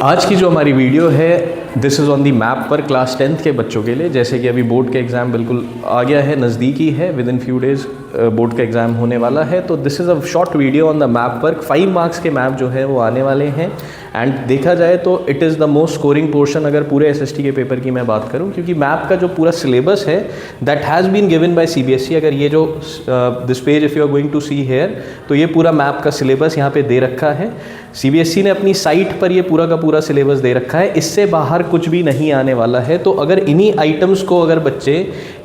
आज की जो हमारी वीडियो है this is on the map पर क्लास 10th के बच्चों के लिए। जैसे कि अभी बोर्ड के एग्ज़ाम बिल्कुल आ गया है, नज़दीकी है, with in few days board का एग्ज़ाम होने वाला है। तो this is a short video on the map पर। 5 मार्क्स के मैप जो है वो आने वाले हैं एंड देखा जाए तो it is the most scoring portion अगर पूरे एसएसटी के पेपर की मैं बात करूं, क्योंकि मैप का जो पूरा सिलेबस है that has been given by CBSE. अगर ये जो this page if you are going to see here, तो ये पूरा मैप का सिलेबस यहाँ पे दे रखा है। सीबीएसई ने अपनी साइट पर ये पूरा का पूरा सिलेबस दे रखा है, इससे बाहर कुछ भी नहीं आने वाला है। तो अगर इन्हीं आइटम्स को अगर बच्चे,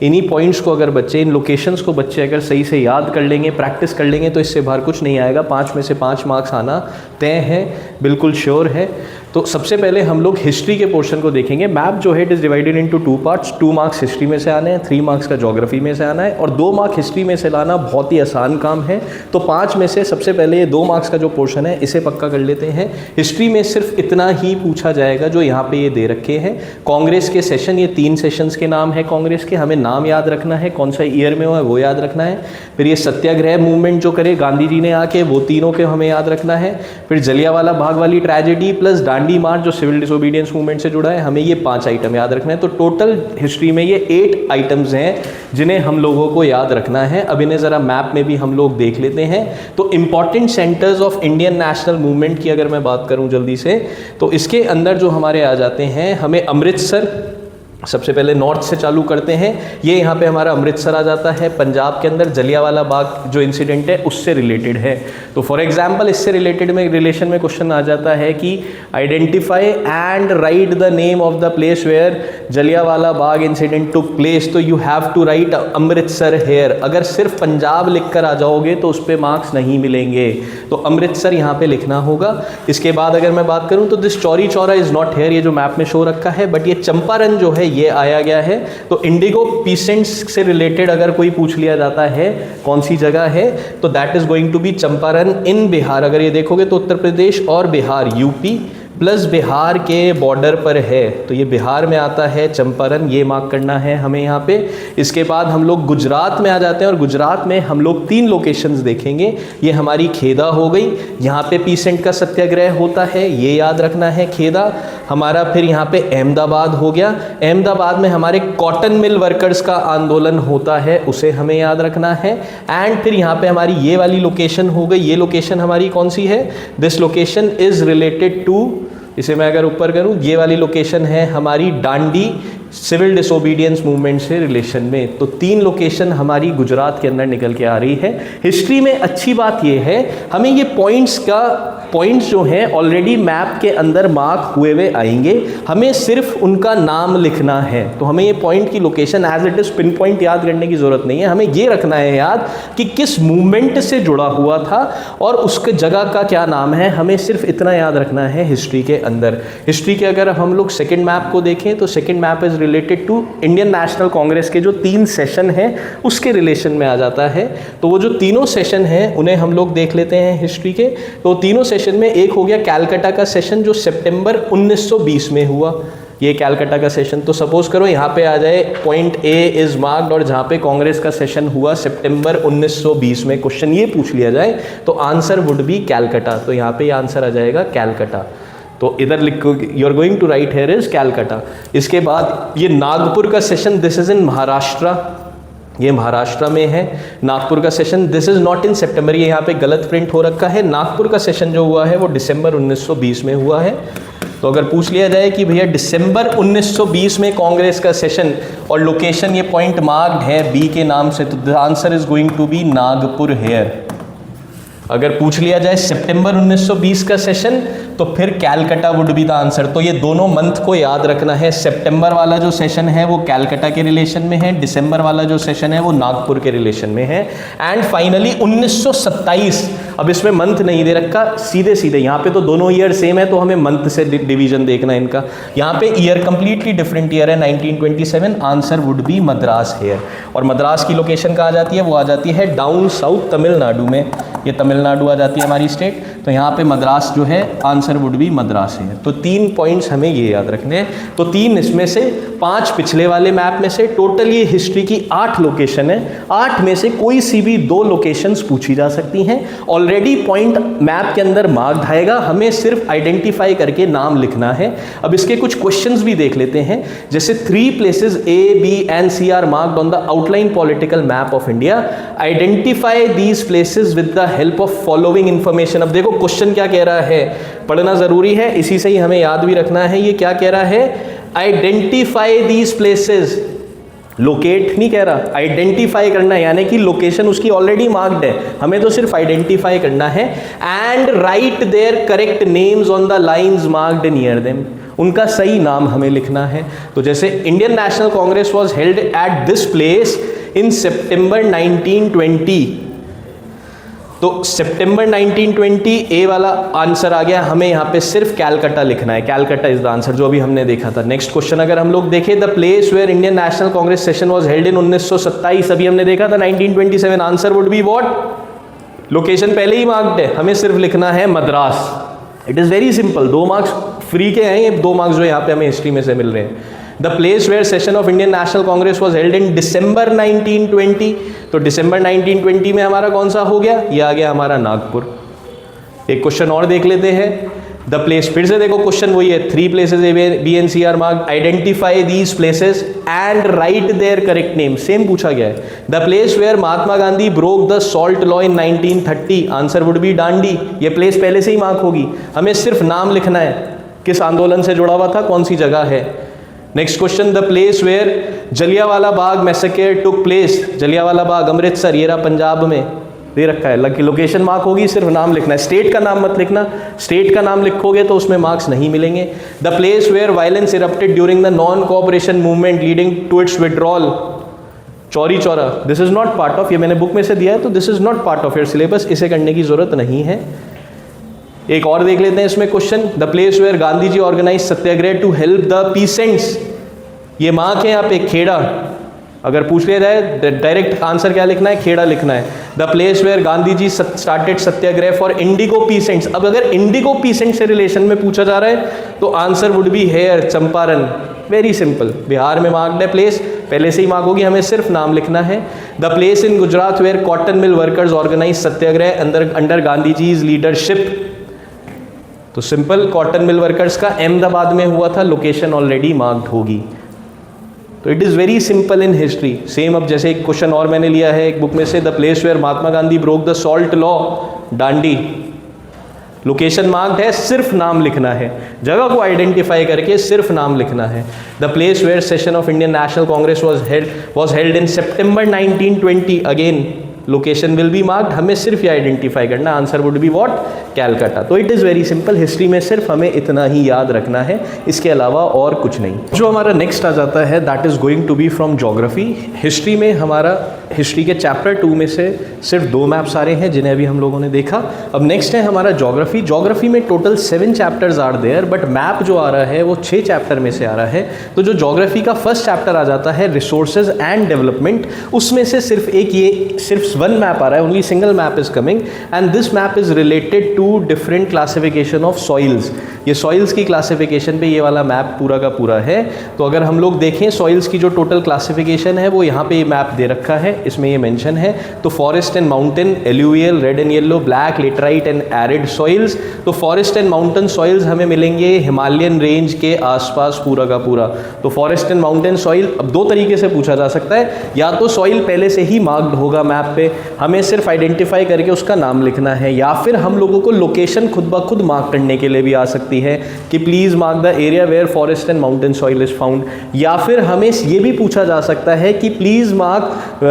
इन्हीं पॉइंट्स को अगर बच्चे, इन लोकेशंस को बच्चे अगर सही से याद कर लेंगे, प्रैक्टिस कर लेंगे, तो इससे बाहर कुछ नहीं आएगा। 5 में से 5 मार्क्स आना तय है, बिल्कुल श्योर है। तो सबसे पहले हम लोग हिस्ट्री के पोर्शन को देखेंगे। मैप जो है it is divided into 2 parts. 2 marks history में से आने हैं, 3 मार्क्स का ज्योग्राफी में से आना है, और 2 मार्क हिस्ट्री में से लाना बहुत ही आसान काम है। तो 5 में से सबसे पहले ये 2 मार्क्स का जो पोर्शन है इसे पक्का कर लेते हैं। हिस्ट्री में सिर्फ इतना ही पूछा जाएगा जो यहाँ पे ये दे रखे हैं। कांग्रेस के सेशन, ये 3 सेशंस के नाम है कांग्रेस के, हमें नाम याद रखना है, कौन सा ईयर में हुआ है वो याद रखना है। फिर ये सत्याग्रह मूवमेंट जो करे गांधी जी ने आके, वो तीनों के हमें याद रखना है। फिर जलियांवाला बाग वाली ट्रेजेडी प्लस दांडी मार्च जो सिविल डिसोबीडियंस मूवमेंट से जुड़ा है, हमें ये 5 आइटम याद रखना है। तो टोटल हिस्ट्री में ये 8 आइटम्स हैं जिन्हें हम लोगों को याद रखना है। अब इन्हें ज़रा मैप में भी हम लोग देख लेते हैं। तो important centres of Indian national movement की अगर मैं बात करूं जल्दी से, तो इसके अंदर जो हमारे आ जाते हैं, हमें अमृतसर, सबसे पहले नॉर्थ से चालू करते हैं। ये यहाँ पे हमारा अमृतसर आ जाता है। पंजाब के अंदर जलियांवाला बाग जो इंसिडेंट है उससे रिलेटेड है। तो फॉर एग्जांपल इससे रिलेटेड में रिलेशन में क्वेश्चन आ जाता है कि identify and write the name of the place where Jallianwala Bagh incident took place. तो you have to write Amritsar here. अगर सिर्फ पंजाब लिख कर आ जाओगे तो उस पर मार्क्स नहीं मिलेंगे, तो अमृतसर यहाँ पे लिखना होगा। इसके बाद अगर मैं बात करूँ तो this Chauri Chaura is not here, ये जो मैप में शो रखा है, बट ये चंपारण जो है ये आया गया है। तो इंडिगो पीसेंट्स से रिलेटेड अगर कोई पूछ लिया जाता है कौन सी जगह है, तो that is going to be Champaran in Bihar. अगर ये देखोगे तो उत्तर प्रदेश और बिहार, यूपी प्लस बिहार के बॉर्डर पर है, तो ये बिहार में आता है चंपारण, ये मार्क करना है हमें यहाँ पे। इसके बाद हम लोग गुजरात में आ जाते हैं, और गुजरात में हम लोग 3 लोकेशंस देखेंगे। ये हमारी खेदा हो गई, यहाँ पे पीसेंट का सत्याग्रह होता है, ये याद रखना है खेदा हमारा। फिर यहाँ पे अहमदाबाद हो गया, अहमदाबाद में हमारे कॉटन मिल वर्कर्स का आंदोलन होता है, उसे हमें याद रखना है। एंड फिर यहाँ पे हमारी ये वाली लोकेशन हो गई। ये लोकेशन हमारी कौन सी है? This location is related to, इसे मैं अगर ऊपर करूं, ये वाली लोकेशन है हमारी दांडी सिविल डिसोबीडियंस मूवमेंट से रिलेशन में। तो 3 लोकेशन हमारी गुजरात के अंदर निकल के आ रही है। हिस्ट्री में अच्छी बात ये है, हमें ये पॉइंट्स जो हैं ऑलरेडी मैप के अंदर मार्क हुए हुए आएंगे, हमें सिर्फ उनका नाम लिखना है। तो हमें ये पॉइंट की location as it is pin point याद करने की जरूरत नहीं है, हमें ये रखना है याद कि किस मूवमेंट से जुड़ा हुआ था और उसके जगह का क्या नाम है, हमें सिर्फ इतना याद रखना है हिस्ट्री के अंदर। हिस्ट्री के अगर हम लोग सेकेंड मैप को देखें तो second map is related to Indian National Congress के जो 3 सेशन हैं उसके रिलेशन में आ जाता है। तो वो जो तीनों सेशन हैं उन्हें हम लोग देख लेते हैं हिस्ट्री के। तो तीनों सेशन में एक हो गया कैलकाटा का सेशन जो सितंबर 1920 में हुआ, ये कैलकाटा का सेशन। तो सपोज करो यहाँ पे आ जाए पॉइंट ए इज मार्क्ड, और जहाँ पे कांग्रेस का सेशन हुआ सितंबर 1920 में, क्वेश्चन ये पूछ लिया जाए तो आंसर वुड बी कैलकाटा। तो यहाँ पे ये आंसर आ जाएगा कैलकाटा। तो इधर लिखो, you are going to write here is Calcutta. इसके बाद ये नागपुर का session, this is in Maharashtra, ये महाराष्ट्र में है नागपुर का session. This is not in September, ये यहाँ पे गलत प्रिंट हो रखा है। नागपुर का सेशन जो हुआ है वो दिसंबर 1920 में हुआ है। तो अगर पूछ लिया जाए कि भैया दिसंबर 1920 में कांग्रेस का सेशन और लोकेशन ये पॉइंट मार्क्ड है बी के नाम से, तो the answer is going to be Nagpur here. अगर पूछ लिया जाए सितंबर 1920 का सेशन तो फिर Calcutta would be the answer. तो ये दोनों मंथ को याद रखना है, सितंबर वाला जो सेशन है वो कैलकाटा के रिलेशन में है, दिसंबर वाला जो सेशन है वो नागपुर के रिलेशन में है। एंड फाइनली 1927, अब इसमें मंथ नहीं दे रखा, सीधे सीधे यहाँ पे तो दोनों ईयर सेम है तो हमें मंथ से डिवीजन देखना है इनका। यहाँ पे ईयर कंप्लीटली डिफरेंट ईयर है 1927, answer would be Madras here. और मद्रास की लोकेशन कहाँ आ जाती है? वो आ जाती है डाउन साउथ तमिलनाडु में, ये तमिलनाडु आ जाती है हमारी स्टेट। तो यहाँ पे मद्रास जो है आंसर वुड बी मद्रास है। तो 3 पॉइंट्स हमें ये याद रखने हैं। तो 3 इसमें से, 5 पिछले वाले मैप में से, टोटल ये हिस्ट्री की 8 लोकेशन है। 8 में से कोई सी भी 2 लोकेशंस पूछी जा सकती हैं। ऑलरेडी पॉइंट मैप के अंदर मार्क्ड आएगा, हमें सिर्फ आइडेंटिफाई करके नाम लिखना है। अब इसके कुछ क्वेश्चंस भी देख लेते हैं, जैसे 3 places A, B and C are marked on the outline political map of India. Identify these places with the help of following information. अब देखो क्वेश्चन क्या कह रहा है, पढ़ना जरूरी है, इसी से ही हमें याद भी रखना है। ये क्या कह रहा है, आइडेंटिफाई दीज प्लेसेस, लोकेट नहीं कह रहा, आइडेंटिफाई करना है, यानी कि लोकेशन उसकी ऑलरेडी मार्क्ड है, हमें तो सिर्फ आइडेंटिफाई करना है। And write there correct names on the lines marked near them, उनका सही नाम हमें लिखना है। तो जैसे Indian National Congress was held at this place in September 1920, तो सितंबर 1920 ए वाला आंसर आ गया, हमें यहाँ पे सिर्फ कैलकाटा लिखना है, कैलकाटा इज द आंसर, जो अभी हमने देखा था। नेक्स्ट क्वेश्चन अगर हम लोग देखें, the place where Indian National Congress session was held in 1927, अभी हमने देखा था 1927, answer would be what, location पहले ही मार्क्ड है, हमें सिर्फ लिखना है Madras. It is very simple, 2 marks free के हैं ये 2 मार्क्स जो यहाँ पे हमें हिस्ट्री में से मिल रहे हैं। The place where session of Indian National Congress was held in December 1920, तो दिसंबर 1920 में हमारा कौन सा हो गया, ये आ गया हमारा नागपुर। एक क्वेश्चन और देख लेते हैं, द प्लेस, फिर से देखो क्वेश्चन वही है, 3 places A, B and C are marked, identify these places and write there correct name, same पूछा गया है। The place where Mahatma Gandhi broke the salt law in 1930, answer would be Dandi, ये प्लेस पहले से ही मार्क होगी, हमें सिर्फ नाम लिखना है, किस आंदोलन से जुड़ा हुआ था, कौन सी जगह है। Next question, the place where Jallianwala Bagh massacre took place, Jallianwala Bagh Amritsar, ये रहा पंजाब में, दे रखा है, लोकेशन मार्क होगी, सिर्फ नाम लिखना है, स्टेट का नाम मत लिखना, स्टेट का नाम लिखोगे तो उसमें मार्क्स नहीं मिलेंगे। The place where violence erupted during the non cooperation movement leading to its withdrawal, Chauri Chaura, this is not part of, ये मैंने बुक में से दिया है, तो this is not part of your syllabus, इसे करने की जरूरत नहीं है। एक और देख लेते हैं इसमें question, the place where Gandhi ji organise satyagraha to help the peasants, ये मार्क है यहाँ पे खेड़ा, अगर पूछ लिया जाए डायरेक्ट आंसर क्या लिखना है, खेड़ा लिखना है। The place where Gandhi ji started satyagraha for indigo peasants, अब अगर इंडिगो पीसेंट से रिलेशन में पूछा जा रहा है तो answer would be here, Champaran, very simple, Bihar में मार्क्ड है प्लेस, पहले से ही मार्क होगी, हमें सिर्फ नाम लिखना है। The place in Gujarat where cotton mill workers organise satyagraha under Gandhi ji leadership, तो सिंपल, कॉटन मिल वर्कर्स का अहमदाबाद में हुआ था, लोकेशन ऑलरेडी मार्क्ड होगी। तो it is very simple in history. Same अब जैसे एक क्वेश्चन और मैंने लिया है एक बुक में से, the place where Mahatma Gandhi broke the salt law, Dandi, location marked है, सिर्फ नाम लिखना है, जगह को आइडेंटिफाई करके सिर्फ नाम लिखना है। The place where session of Indian National Congress was held in September 1920, again location will be marked, हमें सिर्फ ये आइडेंटिफाई करना, answer would be what, Calcutta. तो it is very simple, history में सिर्फ हमें इतना ही याद रखना है, इसके अलावा और कुछ नहीं। जो हमारा नेक्स्ट आ जाता है that is going to be from geography. History में हमारा हिस्ट्री के चैप्टर 2 में से सिर्फ 2 मैप्स आ रहे हैं जिन्हें अभी हम लोगों ने देखा। अब नेक्स्ट है हमारा ज्योग्राफी। ज्योग्राफी में total 7 chapters are there, but map जो आ रहा है वो 6 चैप्टर में से आ रहा है। तो जो ज्योग्राफी का फर्स्ट चैप्टर आ जाता है रिसोर्सेज एंड डेवलपमेंट, उसमें से सिर्फ एक ये सिर्फ 1 मैप आ रहा है, only single map is coming, and this map is related to different classification of soils. ये सॉइल्स की क्लासिफिकेशन पे ये वाला मैप पूरा का पूरा है। तो अगर हम लोग देखें सॉइल्स की जो टोटल क्लासिफिकेशन है वो यहाँ पे ये मैप दे रखा है, इसमें ये मेंशन है। तो forest and mountain, alluvial, red and yellow, black, laterite and arid soils. तो फॉरेस्ट एंड माउंटेन सॉइल्स हमें मिलेंगे हिमालयन रेंज के आसपास पूरा का पूरा। तो फॉरेस्ट एंड माउंटेन सॉइल अब 2 तरीके से पूछा जा सकता है, या तो सॉइल पहले से ही मार्क्ड होगा मैप पे, हमें सिर्फ आइडेंटिफाई करके उसका नाम लिखना है, या फिर हम लोगों को लोकेशन खुद ब खुद मार्क करने के लिए भी आ सकती है कि please mark the area where forest and mountain soil is found. या फिर हमें ये भी पूछा जा सकता है कि please mark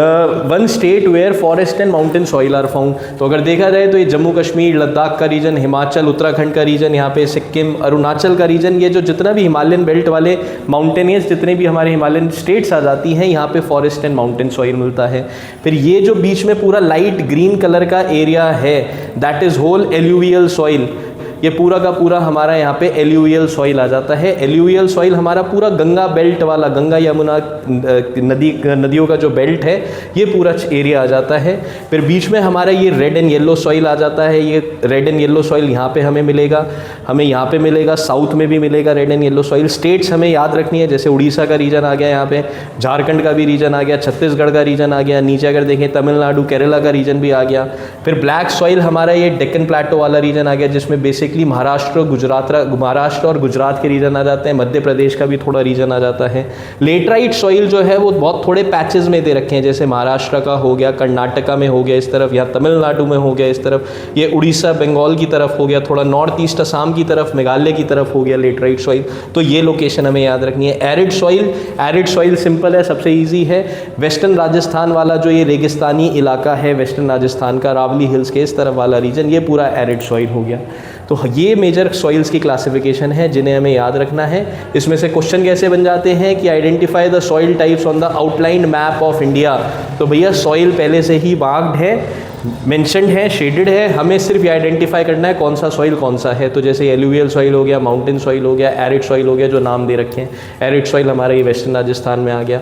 1 state where forest and mountain soil are found. तो अगर देखा जाए तो ये जम्मू कश्मीर, लद्दाख का रीजन, हिमाचल, उत्तराखंड का रीजन, यहाँ पे सिक्किम, अरुणाचल का रीजन, ये जो जितना भी हिमालयन बेल्ट वाले माउंटेनियस जितने भी हमारे हिमालयन स्टेट्स आ जाती हैं, यहाँ पे फॉरेस्ट एंड माउंटेन सॉइल मिलता है। फिर ये जो बीच में पूरा लाइट ग्रीन कलर का एरिया है that is whole alluvial soil. ये पूरा का पूरा हमारा यहाँ पे एल्यूवियल सॉइल आ जाता है। एल्यूवियल सॉइल हमारा पूरा गंगा बेल्ट वाला, गंगा यमुना नदियों का जो बेल्ट है ये पूरा एरिया आ जाता है। फिर बीच में हमारा ये रेड एंड येलो सॉइल आ जाता है। ये रेड एंड येलो सॉइल यहाँ पे हमें मिलेगा, हमें यहाँ पे मिलेगा, साउथ में भी मिलेगा red and yellow soil. States हमें याद रखनी है, जैसे उड़ीसा का रीजन आ गया, यहाँ पे झारखंड का भी रीजन आ गया, छत्तीसगढ़ का रीजन आ गया, नीचे अगर देखें तमिलनाडु केरला का रीजन भी आ गया। फिर ब्लैक सॉइल हमारा ये डेक्कन प्लेटो वाला रीजन आ गया, जिसमें बेसिकली महाराष्ट्र और गुजरात के रीजन आ जाते हैं, मध्य प्रदेश का भी थोड़ा रीजन आ जाता है। लेटराइट सॉइल जो है वो बहुत थोड़े पैचेस में दे रखे हैं, जैसे महाराष्ट्र का हो गया, कर्नाटका में हो गया इस तरफ, या तमिलनाडु में हो गया इस तरफ, ये उड़ीसा बंगाल की तरफ हो गया, थोड़ा नॉर्थ ईस्ट असम की तरफ, मेघालय की तरफ हो गया लेटराइट सॉइल। तो ये लोकेशन हमें याद रखनी है। एरिड सॉइल सिंपल है, सबसे ईजी है। वेस्टर्न राजस्थान वाला जो ये रेगिस्तानी इलाका है वेस्टर्न राजस्थान का, रावली हिल्स के इस तरफ वाला रीजन, ये पूरा एरिड सॉइल हो गया। तो ये मेजर सॉइल्स की क्लासिफिकेशन है जिन्हें हमें याद रखना है। इसमें से क्वेश्चन कैसे बन जाते हैं कि identify the soil types on the outline map of India. तो भैया सॉइल पहले से ही मार्क्ड है, मेंशन्ड है, शेडेड है, हमें सिर्फ ये आइडेंटिफाई करना है कौन सा सॉइल कौन सा है। तो जैसे एलुवियल सॉइल हो गया, माउंटेन सॉइल हो गया, एरिड सॉइल हो गया, जो नाम दे रखे हैं। एरिड सॉइल हमारा ये वेस्टर्न राजस्थान में आ गया।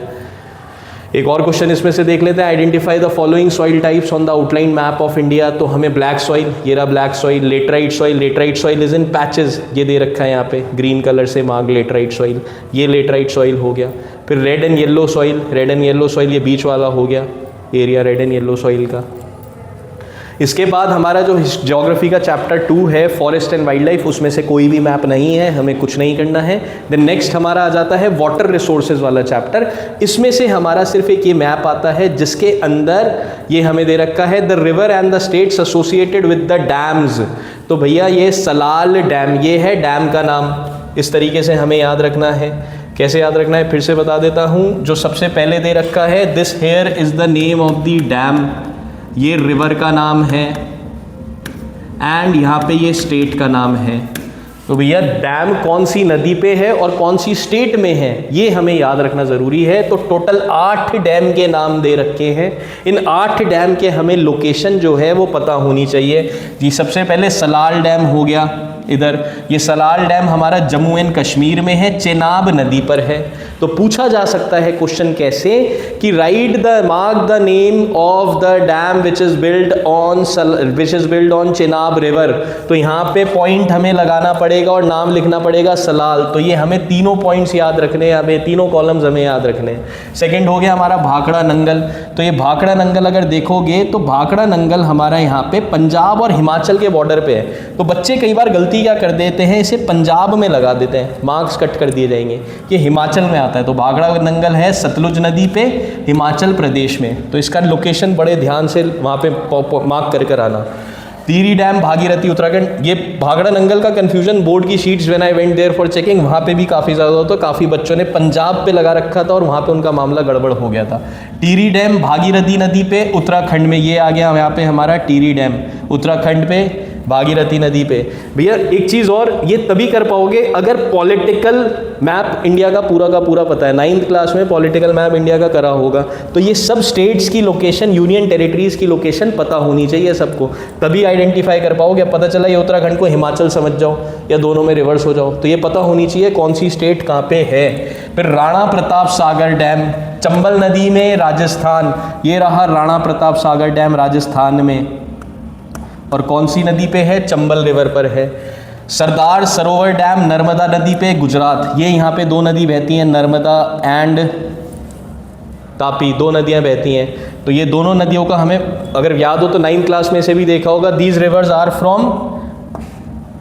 एक और क्वेश्चन इसमें से देख लेते हैं, identify the following soil types on the outline map of India. तो हमें ब्लैक सॉइल, ये रहा black soil. Laterite soil is in patches, ये दे रखा है यहाँ पे ग्रीन कलर से मार्क लेटराइट सॉइल, ये लेटराइट सॉइल हो गया। फिर रेड एंड येलो सॉइल, ये बीच वाला हो गया area red and yellow soil का। इसके बाद हमारा जो ज्योग्राफी का चैप्टर 2 है फॉरेस्ट एंड वाइल्ड लाइफ, उसमें से कोई भी मैप नहीं है, हमें कुछ नहीं करना है। देन नेक्स्ट हमारा आ जाता है वाटर रिसोर्सेज वाला चैप्टर। इसमें से हमारा सिर्फ एक ये मैप आता है जिसके अंदर ये हमें दे रखा है the river and the states associated with the dams. तो भैया ये सलाल डैम, ये है डैम का नाम, इस तरीके से हमें याद रखना है। कैसे याद रखना है फिर से बता देता हूँ। जो सबसे पहले दे रखा है this here is the name of the dam, ये रिवर का नाम है, एंड यहाँ पे ये स्टेट का नाम है। तो भैया डैम कौन सी नदी पे है और कौन सी स्टेट में है ये हमें याद रखना ज़रूरी है। तो टोटल 8 डैम के नाम दे रखे हैं। इन 8 डैम के हमें लोकेशन जो है वो पता होनी चाहिए जी। सबसे पहले सलाल डैम हो गया इधर, ये सलाल डैम हमारा जम्मू एंड कश्मीर में है, चेनाब नदी पर है। तो पूछा जा सकता है क्वेश्चन कैसे कि mark the name of the dam which is build on Chenab river. तो यहाँ पे पॉइंट हमें लगाना पड़ेगा और नाम लिखना पड़ेगा सलाल। तो ये हमें तीनों पॉइंट्स याद रखने हैं, हमें तीनों कॉलम्स हमें याद रखने हैं। सेकेंड हो गया हमारा भाखड़ा नंगल। तो ये भाखड़ा नंगल अगर देखोगे तो भाखड़ा नंगल हमारा यहाँ पे पंजाब और हिमाचल के बॉर्डर पे है। तो बच्चे कई बार गलती क्या कर देते हैं, इसे पंजाब में लगा देते हैं, मार्क्स कट कर दिए जाएंगे, ये हिमाचल में आता है। तो भाखड़ा नंगल है सतलुज नदी पे हिमाचल प्रदेश में। तो इसका लोकेशन बड़े ध्यान से वहाँ पे मार्क कर कर आना। टिहरी डैम भागीरथी उत्तराखंड। ये भाखड़ा नंगल का कंफ्यूजन बोर्ड की sheets when I went there for checking, वहाँ पे भी काफ़ी ज़्यादा होता, काफ़ी बच्चों ने पंजाब पे लगा रखा था और वहाँ पे उनका मामला गड़बड़ हो गया था। टिहरी डैम भागीरथी नदी पे उत्तराखंड में, ये आ गया यहाँ पे हमारा टिहरी डैम उत्तराखंड पे भागीरथी नदी पे। भैया एक चीज़ और, ये तभी कर पाओगे अगर पॉलिटिकल मैप इंडिया का पूरा पता है। 9th क्लास में पॉलिटिकल मैप इंडिया का करा होगा। तो ये सब स्टेट्स की लोकेशन, यूनियन टेरिटरीज की लोकेशन पता होनी चाहिए सबको, तभी आइडेंटिफाई कर पाओगे। पता चला ये उत्तराखंड को हिमाचल समझ जाओ या दोनों में रिवर्स हो जाओ, तो ये पता होनी चाहिए कौन सी स्टेट कहाँ पे है। फिर राणा प्रताप सागर डैम चंबल नदी में राजस्थान, ये रहा राणा प्रताप सागर डैम राजस्थान में, और कौन सी नदी पे है, चंबल रिवर पर है। सरदार सरोवर डैम नर्मदा नदी पे गुजरात, ये यहाँ पे 2 नदी बहती हैं, नर्मदा एंड तापी, 2 नदियाँ बहती हैं। तो ये दोनों नदियों का हमें अगर याद हो तो 9th क्लास में से भी देखा होगा, these rivers are from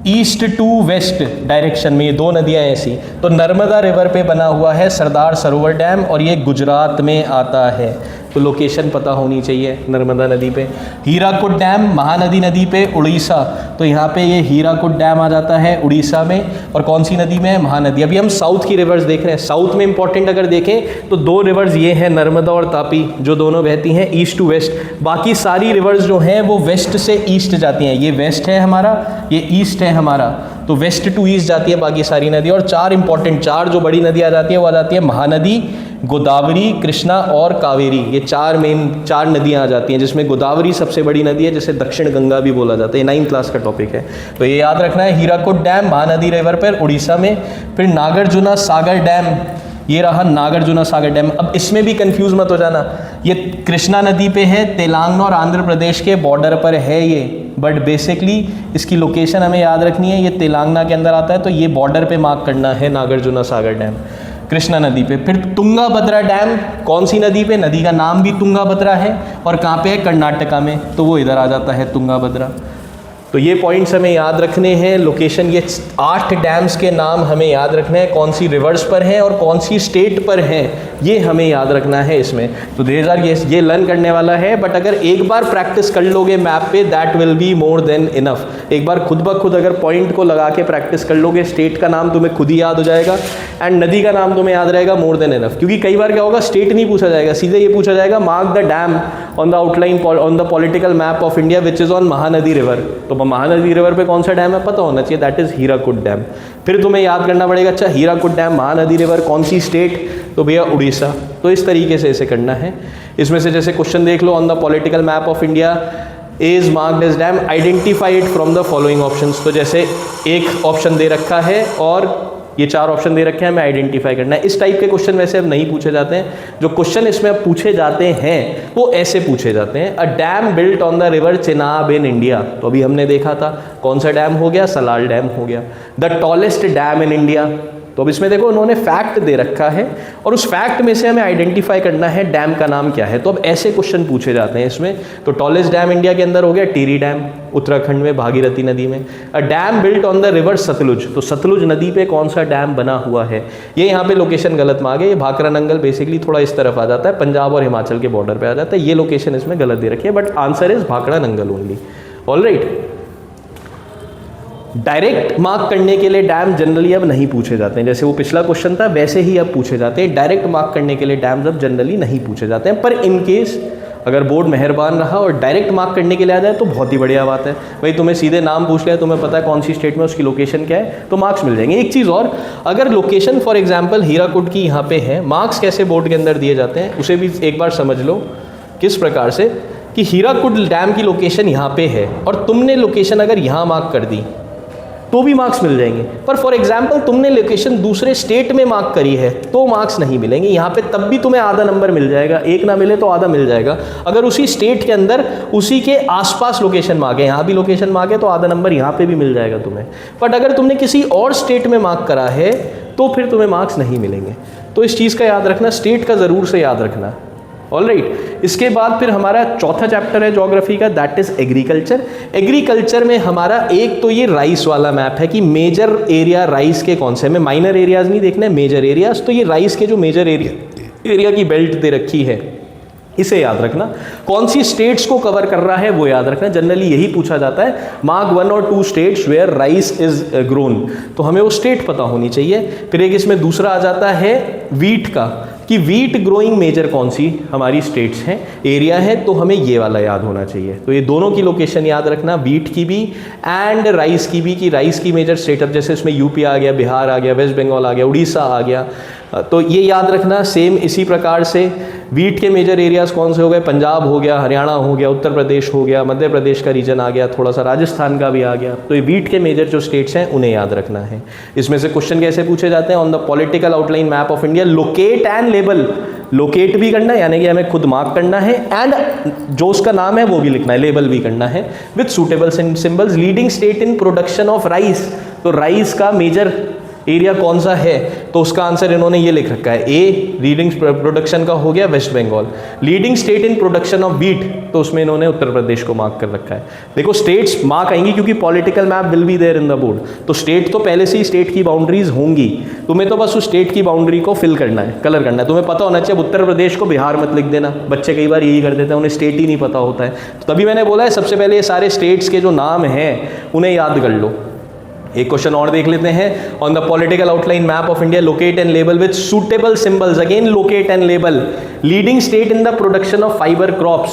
east to west direction में, ये 2 नदियाँ ऐसी। तो नर्मदा रिवर पे बना हुआ है सरदार सरोवर डैम और ये गुजरात में आता है। तो लोकेशन पता होनी चाहिए नर्मदा नदी पे। हीराकुड डैम महानदी नदी पे उड़ीसा, तो यहाँ पे ये हीराकुड डैम आ जाता है उड़ीसा में, और कौन सी नदी में है, महानदी। अभी हम साउथ की रिवर्स देख रहे हैं। साउथ में इंपॉर्टेंट अगर देखें तो 2 रिवर्स ये हैं, नर्मदा और तापी, जो दोनों बहती हैं ईस्ट टू वेस्ट। बाकी सारी रिवर्स जो हैं वो वेस्ट से ईस्ट जाती हैं। ये वेस्ट है हमारा, ये ईस्ट है हमारा, तो वेस्ट टू ईस्ट जाती है बाकी सारी नदी। और 4 इंपॉर्टेंट, 4 जो बड़ी नदी आ जाती है वो आ जाती है महानदी, गोदावरी, कृष्णा और कावेरी, ये चार नदियाँ आ जाती हैं, जिसमें गोदावरी सबसे बड़ी नदी है, जिसे दक्षिण गंगा भी बोला जाता है। 9th क्लास का टॉपिक है, तो ये याद रखना है। हीराकुड डैम महानदी रिवर पर उड़ीसा में। फिर नागार्जुना सागर डैम, ये रहा नागार्जुना सागर डैम। अब इसमें भी कंफ्यूज मत हो जाना, ये कृष्णा नदी पे है, तेलंगाना और आंध्र प्रदेश के बॉर्डर पर है ये, बट बेसिकली इसकी लोकेशन हमें याद रखनी है, ये तेलंगाना के अंदर आता है, तो ये बॉर्डर पे मार्क करना है नागार्जुना सागर डैम कृष्णा नदी पे। फिर तुंगाभद्रा डैम कौन सी नदी पे, नदी का नाम भी तुंगाभद्रा है, और कहाँ पे है, कर्नाटका में, तो वो इधर आ जाता है तुंगाभद्रा। तो ये पॉइंट्स हमें याद रखने हैं। लोकेशन, ये 8 डैम्स के नाम हमें याद रखने हैं, कौन सी रिवर्स पर हैं और कौन सी स्टेट पर हैं, ये हमें याद रखना है इसमें। तो 2000 ये लर्न करने वाला है, बट अगर एक बार प्रैक्टिस कर लोगे मैप पे, that will be more than enough. एक बार खुद ब खुद अगर पॉइंट को लगा के प्रैक्टिस कर लोगे, स्टेट का नाम तुम्हें खुद ही याद हो जाएगा एंड नदी का नाम तुम्हें याद रहेगा, मोर देन इनफ। क्योंकि कई बार क्या होगा, स्टेट नहीं पूछा जाएगा, सीधे ये पूछा जाएगा mark the dam on the outline on the political map of India which is on Mahanadi river. तो महानदी रिवर पे कौन सा डैम है पता होना चाहिए, दैट इज हीराकुड डैम। फिर तुम्हें याद करना पड़ेगा, अच्छा हीराकुड डैम महानदी रिवर कौन सी स्टेट, तो भैया उड़ीसा। तो इस तरीके से इसे करना है। इसमें से जैसे क्वेश्चन देख लो, on the political map of India is marked as dam, identify it from the following options. तो जैसे एक ऑप्शन दे रखा है और ये 4 ऑप्शन दे रखे हैं, हमें आइडेंटिफाई करना है। इस टाइप के क्वेश्चन वैसे अब नहीं पूछे जाते हैं, जो क्वेश्चन इसमें अब पूछे जाते हैं वो ऐसे पूछे जाते हैं। A dam built on the river Chenab in India, तो अभी हमने देखा था कौन सा डैम हो गया, सलाल डैम हो गया। The tallest dam in India, तो अब इसमें देखो उन्होंने फैक्ट दे रखा है और उस फैक्ट में से हमें आइडेंटिफाई करना है डैम का नाम क्या है। तो अब ऐसे क्वेश्चन पूछे जाते हैं इसमें। तो टॉलेस्ट डैम इंडिया के अंदर हो गया टिहरी डैम, उत्तराखंड में भागीरथी नदी में। A dam built on the river Sutlej, तो सतलुज नदी पे कौन सा डैम बना हुआ है। ये यहाँ पे लोकेशन गलत मांगे, ये भाखरा नंगल बेसिकली थोड़ा इस तरफ आ जाता है, पंजाब और हिमाचल के बॉर्डर पे आ जाता है। ये लोकेशन इसमें गलत दे रखी है, but answer is Bhakra Nangal only. Alright, direct mark करने के लिए डैम जनरली अब नहीं पूछे जाते हैं, जैसे वो पिछला क्वेश्चन था वैसे ही अब पूछे जाते हैं। डायरेक्ट मार्क करने के लिए डैम्स अब जनरली नहीं पूछे जाते हैं, पर इन केस अगर बोर्ड मेहरबान रहा और डायरेक्ट मार्क करने के लिए आ जाए तो बहुत ही बढ़िया बात है। भाई तुम्हें सीधे नाम पूछ लिया, तुम्हें पता है कौन सी स्टेट में उसकी लोकेशन क्या है, तो मार्क्स मिल जाएंगे। एक चीज़ और, अगर लोकेशन फॉर एग्जांपल हीराकुड की यहाँ पे है, मार्क्स कैसे बोर्ड के अंदर दिए जाते हैं उसे भी एक बार समझ लो। किस प्रकार से कि हीराकुड डैम की लोकेशन यहाँ पे है और तुमने लोकेशन अगर यहाँ मार्क कर दी तो भी मार्क्स मिल जाएंगे, पर फॉर एग्जांपल तुमने लोकेशन दूसरे स्टेट में मार्क करी है तो मार्क्स नहीं मिलेंगे। यहाँ पे तब भी तुम्हें आधा नंबर मिल जाएगा, एक ना मिले तो आधा मिल जाएगा। अगर उसी स्टेट के अंदर उसी के आसपास लोकेशन मार्क है, यहाँ भी लोकेशन मार्क है तो आधा नंबर यहाँ पे भी मिल जाएगा तुम्हें। बट अगर तुमने किसी और स्टेट में मार्क करा है तो फिर तुम्हें मार्क्स नहीं मिलेंगे। तो इस चीज़ का याद रखना, स्टेट का ज़रूर से याद रखना। ऑलराइट, इसके बाद फिर हमारा चौथा चैप्टर है ज्योग्राफी का, दैट इज एग्रीकल्चर। एग्रीकल्चर में हमारा एक तो ये राइस वाला मैप है कि मेजर एरिया राइस के कौन से, हमें माइनर एरियाज नहीं देखना है, मेजर एरियाज। तो ये राइस के जो मेजर एरिया की बेल्ट दे रखी है, इसे याद रखना। कौन सी स्टेट्स को कवर कर रहा है वो याद रखना, जनरली यही पूछा जाता है। मार्क 1 और 2 states where rice is grown, तो हमें वो स्टेट पता होनी चाहिए। फिर एक इसमें दूसरा आ जाता है वीट का, कि वीट ग्रोइंग मेजर कौन सी हमारी स्टेट्स हैं, एरिया है, तो हमें ये वाला याद होना चाहिए। तो ये दोनों की लोकेशन याद रखना, वीट की भी एंड राइस की भी, कि राइस की मेजर स्टेट, अब जैसे इसमें यूपी आ गया, बिहार आ गया, वेस्ट बंगाल आ गया, उड़ीसा आ गया, तो ये याद रखना। सेम इसी प्रकार से वीट के मेजर एरियाज कौन से हो गए, पंजाब हो गया, हरियाणा हो गया, उत्तर प्रदेश हो गया, मध्य प्रदेश का रीजन आ गया, थोड़ा सा राजस्थान का भी आ गया। तो ये वीट के मेजर जो स्टेट्स हैं उन्हें याद रखना है। इसमें से क्वेश्चन कैसे पूछे जाते हैं, on the political outline map of India locate and label, locate भी करना है यानी कि हमें खुद मार्क करना है, एंड जो उसका नाम है वो भी लिखना है, लेबल भी करना है, with suitable symbols. Leading state in production of rice, तो राइस का मेजर एरिया कौन सा है, तो उसका आंसर इन्होंने ये लिख रखा है, ए रीडिंग प्रोडक्शन का हो गया West Bengal. Leading state in production of wheat, तो उसमें इन्होंने उत्तर प्रदेश को मार्क कर रखा है। देखो स्टेट्स मार्क आएंगी क्योंकि political map will be there in the board, तो स्टेट तो पहले से ही स्टेट की बाउंड्रीज होंगी, तुम्हें तो बस उस स्टेट की बाउंड्री को फिल करना है, कलर करना है। तुम्हें पता होना चाहिए, उत्तर प्रदेश को बिहार मत लिख देना, बच्चे कई बार यही कर देते हैं, उन्हें स्टेट ही नहीं पता होता है। तो तभी मैंने बोला है सबसे पहले ये सारे स्टेट्स के जो नाम हैं उन्हें याद कर लो। एक क्वेश्चन और देख लेते हैं, on the political outline map of India locate and label with suitable symbols, again locate and label. Leading state in the production of fibre crops,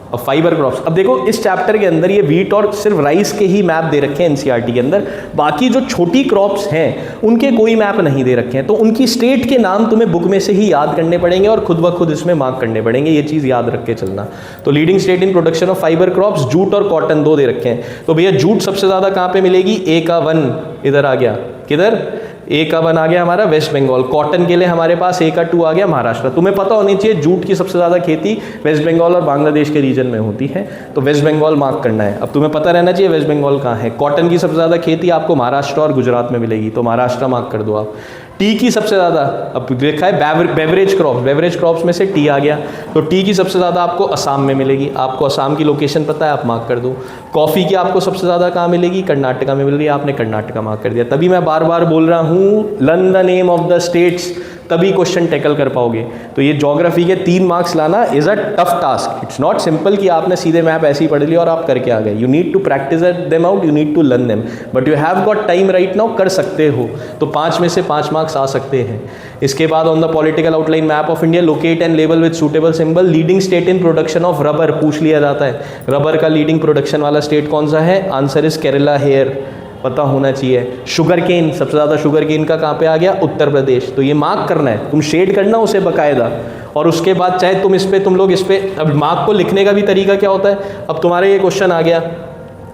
अब फाइबर क्रॉप्स, अब देखो इस चैप्टर के अंदर ये व्हीट और सिर्फ राइस के ही मैप दे रखे हैं एनसीईआरटी के अंदर, बाकी जो छोटी क्रॉप्स हैं उनके कोई मैप नहीं दे रखे हैं, तो उनकी स्टेट के नाम तुम्हें बुक में से ही याद करने पड़ेंगे और खुद ब खुद इसमें मार्क करने पड़ेंगे, ये चीज़ याद रख के चलना। तो leading state in production of fibre crops jute और कॉटन दो दे रखे हैं, तो भैया जूट सबसे ज़्यादा कहाँ पे मिलेगी, ए का 1 इधर आ गया, किधर ए का 1 आ गया हमारा वेस्ट बंगाल, कॉटन के लिए हमारे पास ए का 2 आ गया महाराष्ट्र। तुम्हें पता होनी चाहिए जूट की सबसे ज़्यादा खेती वेस्ट बंगाल और बांग्लादेश के रीजन में होती है, तो वेस्ट बंगाल मार्क करना है। अब तुम्हें पता रहना चाहिए वेस्ट बंगाल कहाँ है। कॉटन की सबसे ज़्यादा खेती आपको महाराष्ट्र और गुजरात में मिलेगी, तो महाराष्ट्र मार्क कर दो आप। टी की सबसे ज़्यादा, अब देखा है बेवरेज क्रॉप्स में से टी आ गया, तो टी की सबसे ज़्यादा आपको असम में मिलेगी, आपको असम की लोकेशन पता है, आप मार्क कर दो। कॉफ़ी की आपको सबसे ज़्यादा कहाँ मिलेगी, कर्नाटका में मिल रही है, आपने कर्नाटका मार्क कर दिया। तभी मैं बार बार बोल रहा हूँ learn the name of the states, तभी क्वेश्चन टैकल कर पाओगे। तो ये ज्योग्राफी के 3 मार्क्स लाना is a tough task, it's not simple कि आपने सीधे मैप ऐसे ही पढ़ लिया और आप करके आ गए। You need to practise them out, you need to learn them, but you have got time right now, कर सकते हो, तो 5 में से 5 मार्क्स आ सकते हैं। इसके बाद on the political outline map of India locate and label with suitable symbol, leading state in production of rubber पूछ लिया जाता है, रबर का लीडिंग प्रोडक्शन वाला स्टेट कौन सा है, आंसर इज केरला हेयर, पता होना चाहिए। शुगर केन, सबसे ज़्यादा शुगर केन का कहाँ पे आ गया, उत्तर प्रदेश, तो ये मार्क करना है, तुम शेड करना उसे बकायदा, और उसके बाद चाहे तुम इस पे, तुम लोग इस पे, अब मार्क को लिखने का भी तरीका क्या होता है, अब तुम्हारे ये क्वेश्चन आ गया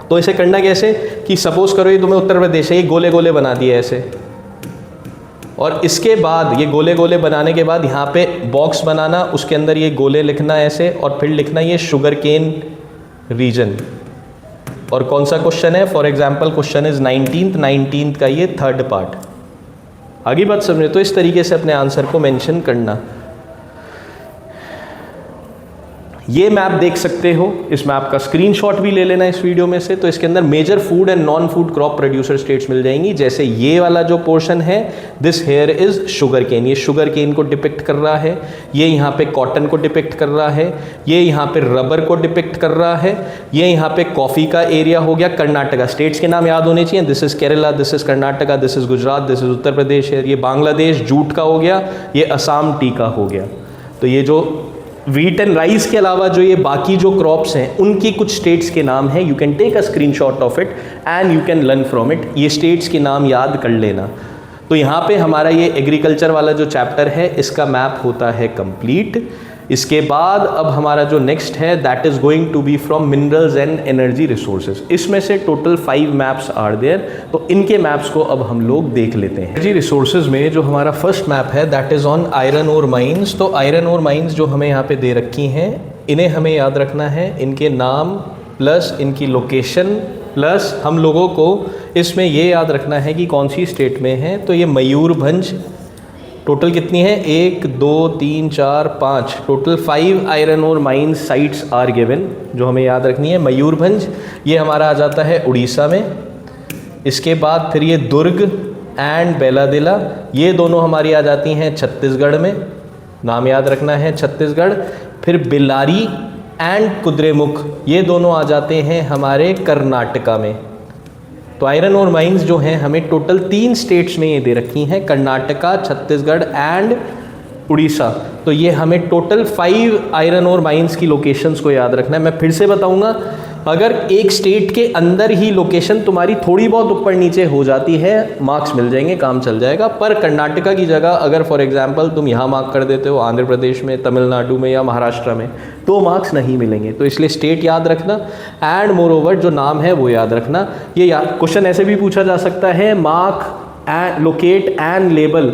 तो इसे करना कैसे कि सपोज करो ये तुम्हें उत्तर प्रदेश है, ये गोले गोले बना दिए ऐसे, और इसके बाद ये गोले गोले बनाने के बाद यहाँ पे बॉक्स बनाना, उसके अंदर ये गोले लिखना ऐसे, और फिर लिखना ये शुगर केन रीजन। और कौन सा क्वेश्चन है, for example question is 19th का ये 3rd पार्ट। आगे बात समझे, तो इस तरीके से अपने आंसर को मेंशन करना। ये मैप देख सकते हो, इस मैप का स्क्रीनशॉट भी ले लेना इस वीडियो में से। तो इसके अंदर major food and non food crop producer states मिल जाएंगी, जैसे ये वाला जो पोर्शन है, this here is sugar cane, ये शुगर केन को डिपिक्ट कर रहा है, ये यहाँ पे कॉटन को डिपिक्ट कर रहा है, ये यहाँ पे रबर को डिपिक्ट कर रहा है, ये यहाँ पे कॉफ़ी का एरिया हो गया। कर्नाटका, स्टेट्स के नाम याद होने चाहिए, this is Kerala, this is Karnataka, this is Gujarat, this is Uttar Pradesh है, ये बांग्लादेश जूट का हो गया, ये असम टी का हो गया। तो ये जो व्हीट एंड राइस के अलावा जो ये बाकी जो क्रॉप्स हैं उनकी कुछ स्टेट्स के नाम हैं, you can take a screenshot of it and you can learn from it, ये स्टेट्स के नाम याद कर लेना। तो यहाँ पे हमारा ये एग्रीकल्चर वाला जो चैप्टर है इसका मैप होता है कंप्लीट। इसके बाद अब हमारा जो नेक्स्ट है that is going to be from minerals and energy resources. इसमें से टोटल 5 मैप्स आर देयर, तो इनके मैप्स को अब हम लोग देख लेते हैं। एनर्जी रिसोर्सेज में जो हमारा फर्स्ट मैप है that is on iron ore mines. तो आयरन ओर माइंस जो हमें यहाँ पे दे रखी हैं, इन्हें हमें याद रखना है, इनके नाम प्लस इनकी लोकेशन प्लस हम लोगों को इसमें ये याद रखना है कि कौन सी स्टेट में है। तो ये मयूरभंज, टोटल कितनी है, 1 2 3 4 5, total 5 iron ore mines sites are given, जो हमें याद रखनी है। मयूरभंज ये हमारा आ जाता है उड़ीसा में। इसके बाद फिर ये दुर्ग एंड बेलादिला, ये दोनों हमारी आ जाती हैं छत्तीसगढ़ में, नाम याद रखना है छत्तीसगढ़। फिर बेल्लारी एंड कुद्रेमुख, ये दोनों आ जाते हैं हमारे कर्नाटका में। तो आयरन ओर माइंस जो हैं हमें टोटल 3 स्टेट्स में ये दे रखी हैं, कर्नाटका, छत्तीसगढ़ एंड उड़ीसा। तो ये हमें टोटल 5 आयरन ओर माइंस की लोकेशंस को याद रखना है। मैं फिर से बताऊंगा, अगर एक स्टेट के अंदर ही लोकेशन तुम्हारी थोड़ी बहुत ऊपर नीचे हो जाती है, मार्क्स मिल जाएंगे, काम चल जाएगा। पर कर्नाटका की जगह अगर फॉर एग्जांपल तुम यहाँ मार्क कर देते हो, आंध्र प्रदेश में, तमिलनाडु में या महाराष्ट्र में, तो मार्क्स नहीं मिलेंगे। तो इसलिए स्टेट याद रखना एंड मोर ओवर जो नाम है वो याद रखना। ये क्वेश्चन ऐसे भी पूछा जा सकता है, mark and locate and label,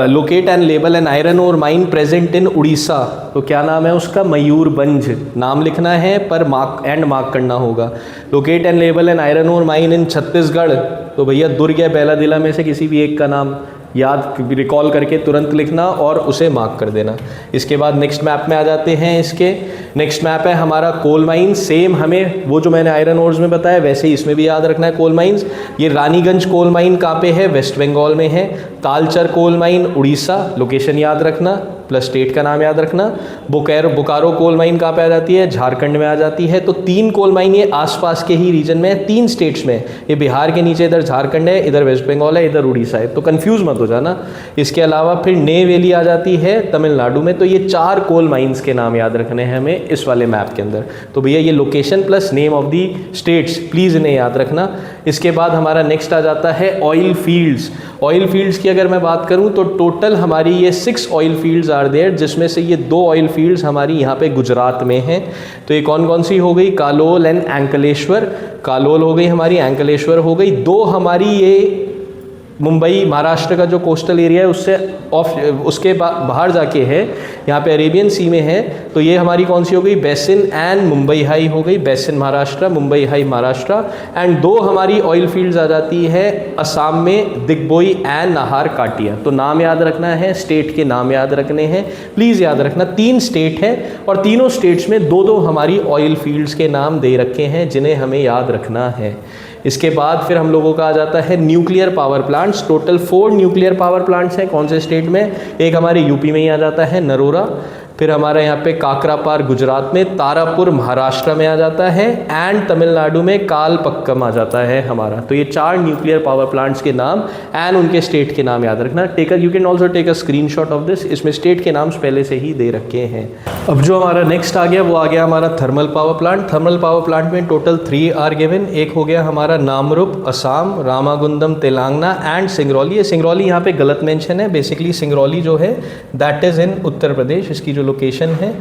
locate and label an iron ore mine present in Orissa. तो क्या नाम है उसका, मयूरभंज नाम लिखना है, पर मार्क करना होगा। Locate and label an iron ore mine in Chhattisgarh, तो भैया दुर्ग या बेलादिला में से किसी भी एक का नाम याद रिकॉल करके तुरंत लिखना और उसे मार्क कर देना। इसके बाद नेक्स्ट मैप में आ जाते हैं। इसके नेक्स्ट मैप है हमारा कोल माइंस। सेम हमें वो जो मैंने आयरन ओर्स में बताया वैसे ही इसमें भी याद रखना है कोल माइंस। ये रानीगंज कोल माइन कहाँ पे है, वेस्ट बंगाल में है। Talcher coal mine Orissa, location याद रखना। प्लस स्टेट का नाम याद रखना। बोकारो कोल माइन कहाँ पे आ जाती है? झारखंड में आ जाती है। तो 3 कोल माइन ये आसपास के ही रीजन में है, 3 स्टेट्स में। ये बिहार के नीचे इधर झारखंड है, इधर वेस्ट बंगाल है, इधर उड़ीसा है, तो कंफ्यूज मत हो जाना। इसके अलावा फिर नेवेली आ जाती है तमिलनाडु में। तो ये 4 कोल माइंस के नाम याद रखने हैं हमें इस वाले मैप के अंदर। तो भैया ये location plus name of the states, please इन्हें याद रखना। इसके बाद हमारा नेक्स्ट आ जाता है ऑयल फील्ड्स। ऑयल फील्ड्स की अगर मैं बात करूं तो टोटल हमारी ये 6 ऑयल फील्ड्स आर देयर, जिसमें से ये 2 ऑयल फील्ड्स हमारी यहाँ पे गुजरात में हैं। तो ये कौन कौन सी हो गई? कालोल एंड अंकलेश्वर। कालोल हो गई हमारी, अंकलेश्वर हो गई। 2 हमारी ये मुंबई महाराष्ट्र का जो कोस्टल एरिया है उससे उसके बाहर जाके है, यहाँ पे अरेबियन सी में है। तो ये हमारी कौन सी हो गई? बेसिन एंड मुंबई हाई हो गई। Basin Maharashtra, Mumbai high Maharashtra. And 2 हमारी ऑयल फील्ड्स आ जाती है असम में, दिग्बोई एंड नाहर काटिया। तो नाम याद रखना है, स्टेट के नाम याद रखने हैं, प्लीज़ याद रखना। 3 स्टेट है और तीनों स्टेट्स में 2-2 हमारी ऑयल फील्ड्स के नाम दे रखे हैं जिन्हें हमें याद रखना है। इसके बाद फिर हम लोगों का आ जाता है nuclear power plants. Total 4 nuclear power plants हैं। कौन से स्टेट में? एक हमारे यूपी में ही आ जाता है नरोरा, फिर हमारा यहाँ पे काकरापार गुजरात में, तारापुर महाराष्ट्र में आ जाता है, एंड तमिलनाडु में कालपक्कम आ जाता है हमारा। तो ये 4 न्यूक्लियर पावर प्लांट्स के नाम एंड उनके स्टेट के नाम याद रखना। You can also take a screenshot of this. इसमें स्टेट के नाम पहले से ही दे रखे हैं। अब जो हमारा नेक्स्ट आ गया वो आ गया हमारा thermal power plant. Thermal power plant में टोटल 3 आर गिवन। एक हो गया हमारा नामरूप असम, रामागुंडम तेलंगाना एंड सिंगरौली। सिंगरौली यहाँ पे गलत मेंशन है। बेसिकली सिंगरौली जो है दैट इज़ इन उत्तर प्रदेश। इसकी जो लोकेशन है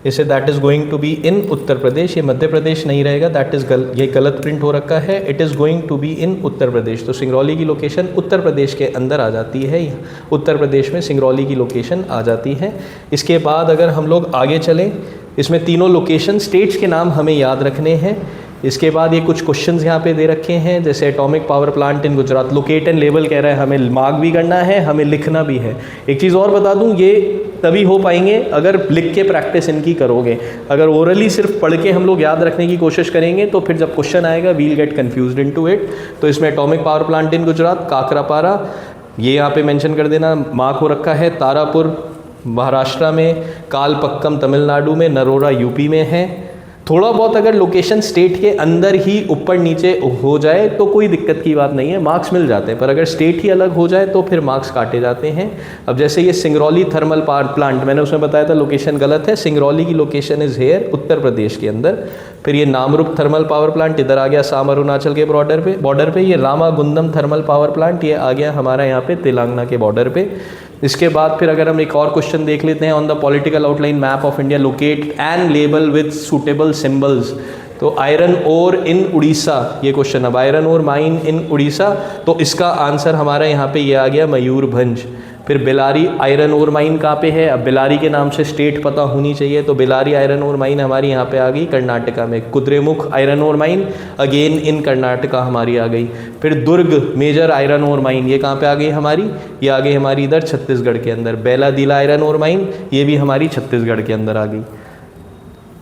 इसे that is going to be in Uttar Pradesh. ये मध्य प्रदेश नहीं रहेगा, दैट इज़ ये गलत प्रिंट हो रखा है। It is going to be in Uttar Pradesh. तो सिंगरौली की लोकेशन उत्तर प्रदेश के अंदर आ जाती है। उत्तर प्रदेश में सिंगरौली की लोकेशन आ जाती है। इसके बाद अगर हम लोग आगे चलें, इसमें तीनों लोकेशन स्टेट्स के नाम हमें याद रखने हैं। इसके बाद ये कुछ क्वेश्चंस यहाँ पे दे रखे हैं, जैसे atomic power plant in Gujarat, locate and label कह रहा है, हमें मार्क भी करना है, हमें लिखना भी है। एक चीज़ और बता दूँ, ये तभी हो पाएंगे अगर लिख के प्रैक्टिस इनकी करोगे। अगर ओरली सिर्फ पढ़ के हम लोग याद रखने की कोशिश करेंगे तो फिर जब क्वेश्चन आएगा we'll get confused into it. तो इसमें atomic power plant in Gujarat, Kakrapar, ये यहाँ पे मेंशन कर देना, मार्क हो रखा है। तारापुर महाराष्ट्र में, कालपक्कम तमिलनाडु में, नरोरा यूपी में है। थोड़ा बहुत अगर लोकेशन स्टेट के अंदर ही ऊपर नीचे हो जाए तो कोई दिक्कत की बात नहीं है, मार्क्स मिल जाते हैं। पर अगर स्टेट ही अलग हो जाए तो फिर मार्क्स काटे जाते हैं। अब जैसे ये सिंगरौली थर्मल पावर प्लांट, मैंने उसमें बताया था लोकेशन गलत है। सिंगरौली की location is here, Uttar Pradesh के अंदर। फिर ये नामरूप थर्मल पावर प्लांट इधर आ गया असम अरुणाचल के बॉर्डर पे। ये रामागुंडम थर्मल पावर प्लांट ये आ गया हमारा यहाँ पे तेलंगाना के बॉर्डर पे। इसके बाद फिर अगर हम एक और क्वेश्चन देख लेते हैं, on the political outline map of India locate and label with suitable symbols. तो आयरन ओर इन उड़ीसा, ये क्वेश्चन। अब iron ore mine in Orissa, तो इसका आंसर हमारा यहाँ पे ये आ गया मयूरभंज। फिर बेलारी आयरन ओर माइन कहाँ पे है? अब बेलारी के नाम से स्टेट पता होनी चाहिए, तो बेलारी आयरन ओर माइन हमारी यहाँ पे आ गई कर्नाटका में। Kudremukh iron ore mine again in Karnataka हमारी आ गई। फिर Durg major iron ore mine, ये कहाँ पे आ गई हमारी? ये आ गई हमारी इधर छत्तीसगढ़ के अंदर। बेलादीला आयरन ओर माइन, ये भी हमारी छत्तीसगढ़ के अंदर आ गई।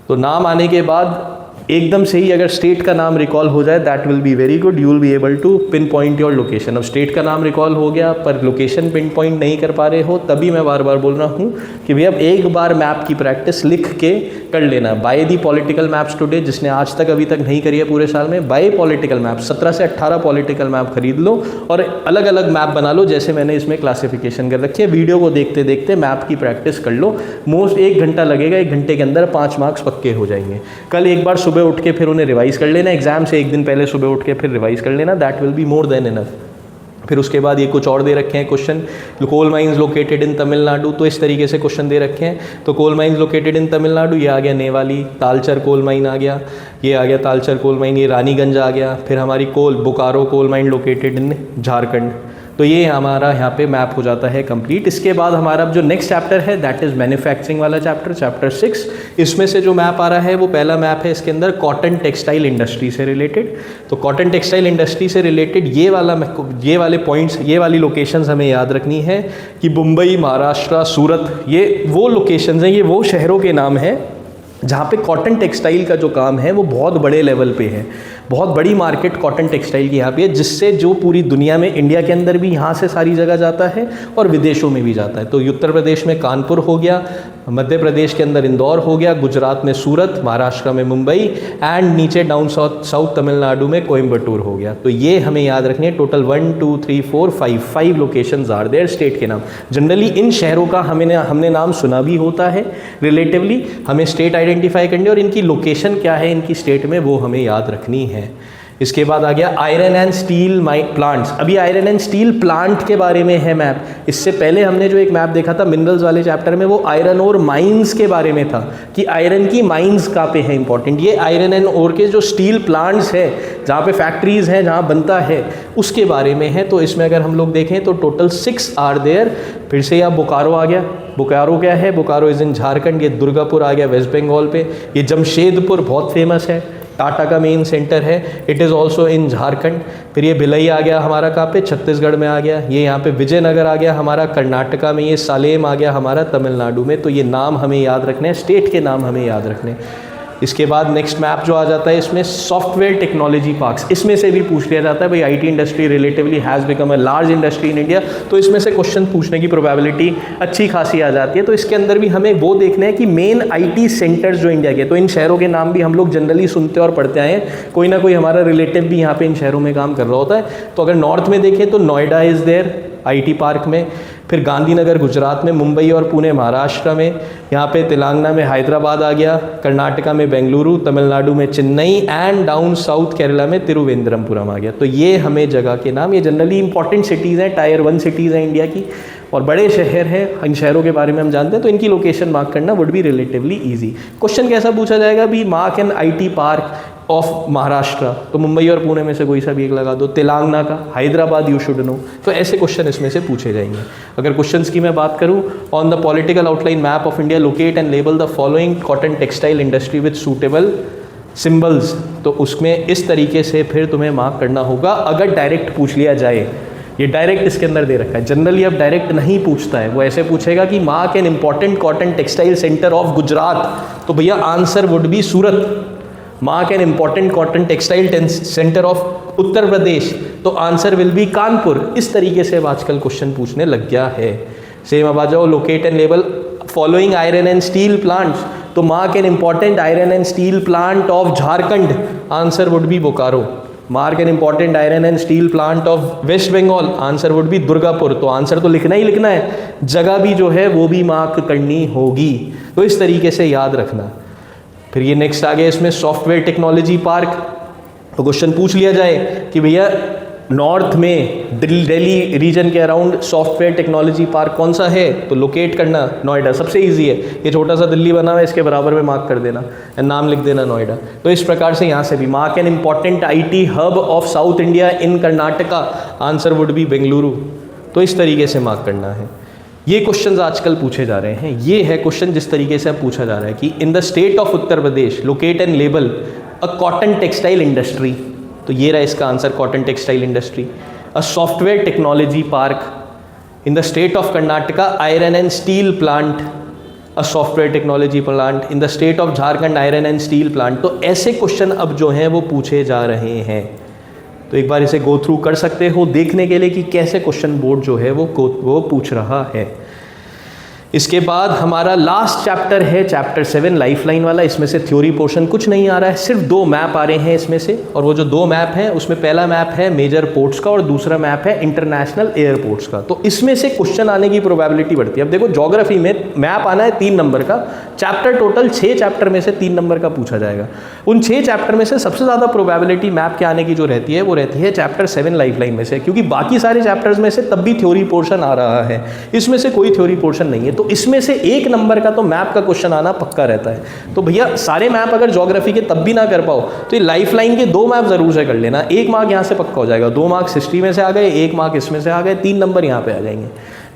तो नाम आने के बाद एकदम से ही अगर स्टेट का नाम रिकॉल हो जाए that will be very good, you will be able to pin point your location. अब स्टेट का नाम रिकॉल हो गया पर लोकेशन पिन पॉइंट नहीं कर पा रहे हो, तभी मैं बार बार बोल रहा हूँ कि भैया एक बार मैप की प्रैक्टिस लिख के कर लेना। By the political maps today, जिसने आज तक अभी तक नहीं करी है पूरे साल में, बाय पॉलिटिकल मैप 17 से 18 पॉलिटिकल मैप खरीद लो और अलग अलग मैप बना लो, जैसे मैंने इसमें क्लासिफिकेशन कर रखी है। वीडियो को देखते देखते मैप की प्रैक्टिस कर लो। मोस्ट 1 घंटा लगेगा, 1 घंटे के अंदर 5 मार्क्स पक्के हो जाएंगे। कल एक बार सुबह उठ के फिर उन्हें रिवाइज कर लेना, एग्जाम से 1 दिन पहले सुबह उठ के फिर रिवाइज कर लेना, that will be more than enough. फिर उसके बाद ये कुछ और दे रखे हैं question, coal mines located in Tamil Nadu, तो इस तरीके से क्वेश्चन दे रखे हैं। तो coal mines located in Tamil Nadu, ये आ गया नेवाली। तालचर कोल माइन आ गया, ये आ गया तालचर कोल माइन। ये रानीगंज आ गया। फिर हमारी Bokaro coal mine located in Jharkhand. तो ये हमारा यहाँ पे मैप हो जाता है कंप्लीट। इसके बाद हमारा जो नेक्स्ट चैप्टर है दैट इज़ मैन्युफैक्चरिंग वाला चैप्टर, चैप्टर 6। इसमें से जो मैप आ रहा है वो पहला मैप है इसके अंदर कॉटन टेक्सटाइल इंडस्ट्री से रिलेटेड। तो कॉटन टेक्सटाइल इंडस्ट्री से रिलेटेड ये वाले पॉइंट्स, ये वाली लोकेशंस हमें याद रखनी है कि मुंबई, महाराष्ट्र, सूरत, ये वो लोकेशंस हैं, ये वो शहरों के नाम हैं जहाँ पे कॉटन टेक्सटाइल का जो काम है वो बहुत बड़े लेवल पे है। बहुत बड़ी मार्केट कॉटन टेक्सटाइल की यहाँ पे है, जिससे जो पूरी दुनिया में, इंडिया के अंदर भी यहाँ से सारी जगह जाता है और विदेशों में भी जाता है। तो उत्तर प्रदेश में कानपुर हो गया, मध्य प्रदेश के अंदर इंदौर हो गया, गुजरात में सूरत, महाराष्ट्र में मुंबई एंड नीचे डाउन साउथ तमिलनाडु में कोयम्बटूर हो गया। तो ये हमें याद रखनी है। Total 1 2 3 4 5 locations are there, state के नाम। जनरली इन शहरों का हमने नाम सुना भी होता है, रिलेटिवली हमें स्टेट आइडेंटिफाई करनी है और इनकी लोकेशन क्या है इनकी स्टेट में वो हमें याद रखनी है। इसके बाद आ गया आयरन एंड स्टील प्लांट्स। अभी आयरन एंड स्टील प्लांट के बारे में है मैप। इससे पहले हमने जो एक मैप देखा था मिनरल्स वाले चैप्टर में, वो आयरन और माइंस के बारे में था कि आयरन की माइंस कहाँ पे है इंपॉर्टेंट। ये आयरन एंड और के जो स्टील प्लांट्स है, जहाँ पे फैक्ट्रीज हैं, जहाँ बनता है, उसके बारे में है। तो इसमें अगर हम लोग देखें तो टोटल 6 आर देयर। फिर से यहाँ बोकारो आ गया। बोकारो क्या है? Bokaro is in Jharkhand. ये दुर्गापुर आ गया वेस्ट बंगाल पे। ये जमशेदपुर बहुत फेमस है, टाटा का मेन सेंटर है, it is also in Jharkhand. फिर ये भिलई आ गया हमारा, कहाँ पे? छत्तीसगढ़ में आ गया। ये यहाँ पे विजयनगर आ गया हमारा कर्नाटका में। ये सालेम आ गया हमारा तमिलनाडु में। तो ये नाम हमें याद रखने हैं, स्टेट के नाम हमें याद रखने। इसके बाद नेक्स्ट मैप जो आ जाता है इसमें सॉफ्टवेयर टेक्नोलॉजी पार्क्स। इसमें से भी पूछ लिया जाता है भाई, IT industry relatively has become a large industry in India, तो इसमें से क्वेश्चन पूछने की प्रोबेबिलिटी अच्छी खासी आ जाती है। तो इसके अंदर भी हमें वो देखना है कि मेन आईटी सेंटर्स जो इंडिया के, तो इन शहरों के नाम भी हम लोग जनरली सुनते और पढ़ते आए हैं। कोई ना कोई हमारा रिलेटिव भी यहाँ पे इन शहरों में काम कर रहा होता है। तो अगर नॉर्थ में देखें तो Noida is there IT park में, फिर गांधीनगर गुजरात में, मुंबई और पुणे महाराष्ट्र में, यहाँ पे तेलंगाना में हैदराबाद आ गया, कर्नाटका में बेंगलुरु, तमिलनाडु में Chennai and down south Kerala में तिरुवनंतपुरम आ गया। तो ये हमें जगह के नाम, ये जनरली इंपॉर्टेंट सिटीज़ हैं, टायर 1 सिटीज़ हैं इंडिया की और बड़े शहर हैं। इन शहरों के बारे में हम जानते हैं, तो इनकी लोकेशन मार्क करना would be relatively easy. Question कैसा पूछा जाएगा भी? Mark an IT park of Maharashtra, तो मुंबई और पुणे में से कोई सा भी एक लगा दो। तेलंगाना का, हैदराबाद यू शुड नो। तो ऐसे क्वेश्चन इसमें से पूछे जाएंगे। अगर क्वेश्चंस की मैं बात करूं, on the political outline map of India locate and label the following cotton textile industry with suitable symbols, तो उसमें इस तरीके से फिर तुम्हें मार्क करना होगा अगर डायरेक्ट पूछ लिया जाए। ये डायरेक्ट इसके अंदर दे रखा है, जनरली अब डायरेक्ट नहीं पूछता है, वो ऐसे पूछेगा कि mark an important cotton textile centre of Gujarat, तो भैया answer would be Surat. Mark an important cotton textile centre of Uttar Pradesh, तो आंसर विल बी कानपुर। इस तरीके से अब आजकल क्वेश्चन पूछने लग गया है। सेम अब आ जाओ, locate and label following iron and steel plants, तो mark an important iron and steel plant of Jharkhand, answer would be Bokaro. Mark an important iron and steel plant of waste Bengal, answer would be Durgapur. तो answer तो लिखना ही लिखना है, जगह भी जो है वो भी मार्क करनी होगी। तो इस तरीके से याद रखना। फिर ये नेक्स्ट आ गया इसमें सॉफ्टवेयर टेक्नोलॉजी पार्क। तो क्वेश्चन पूछ लिया जाए कि भैया नॉर्थ में दिल्ली रीजन के अराउंड सॉफ्टवेयर टेक्नोलॉजी पार्क कौन सा है, तो लोकेट करना नोएडा, सबसे इजी है। ये छोटा सा दिल्ली बना हुआ है, इसके बराबर में मार्क कर देना, नाम लिख देना नोएडा। तो इस प्रकार से यहाँ से भी mark an important IT hub of south India in Karnataka, answer would B Bengaluru. तो इस तरीके से मार्क करना है। ये क्वेश्चंस आजकल पूछे जा रहे हैं। ये है क्वेश्चन जिस तरीके से अब पूछा जा रहा है कि in the state of Uttar Pradesh locate and label a cotton textile industry, तो ये रहा इसका answer, cotton textile industry. A software technology park in the state of Karnataka iron and steel plant, a software technology plant in the state of Jharkhand iron and steel plant. तो ऐसे question अब जो हैं वो पूछे जा रहे हैं। तो एक बार इसे गो थ्रू कर सकते हो देखने के लिए कि कैसे क्वेश्चन बोर्ड जो है वो पूछ रहा है। इसके बाद हमारा लास्ट चैप्टर है चैप्टर 7 लाइफलाइन वाला। इसमें से थ्योरी पोर्शन कुछ नहीं आ रहा है, सिर्फ 2 मैप आ रहे हैं इसमें से। और वो जो 2 मैप हैं उसमें पहला मैप है मेजर पोर्ट्स का और दूसरा मैप है इंटरनेशनल एयरपोर्ट्स का। तो इसमें से क्वेश्चन आने की प्रोबेबिलिटी बढ़ती है। अब देखो ज्योग्राफी में मैप आना है 3 नंबर का, चैप्टर टोटल 6 चैप्टर में से 3 नंबर का पूछा जाएगा। उन 6 चैप्टर में से सबसे ज़्यादा प्रोबेबिलिटी मैप के आने की जो रहती है वो रहती है चैप्टर 7 लाइफलाइन में से, क्योंकि बाकी सारे चैप्टर्स में से तब भी थ्योरी पोर्शन आ रहा है, इसमें से कोई थ्योरी पोर्शन नहीं है। तो इसमें से 1 नंबर का तो मैप का क्वेश्चन आना पक्का रहता है। तो भैया सारे मैप अगर ज्योग्राफी के तब भी ना कर पाओ तो ये लाइफलाइन के 2 मैप जरूर से कर लेना। 1 मार्क यहाँ से पक्का हो जाएगा, 2 मार्क्स हिस्ट्री में से आ गए, 1 मार्क इसमें से आ गए, 3 नंबर यहाँ पे आ जाएंगे।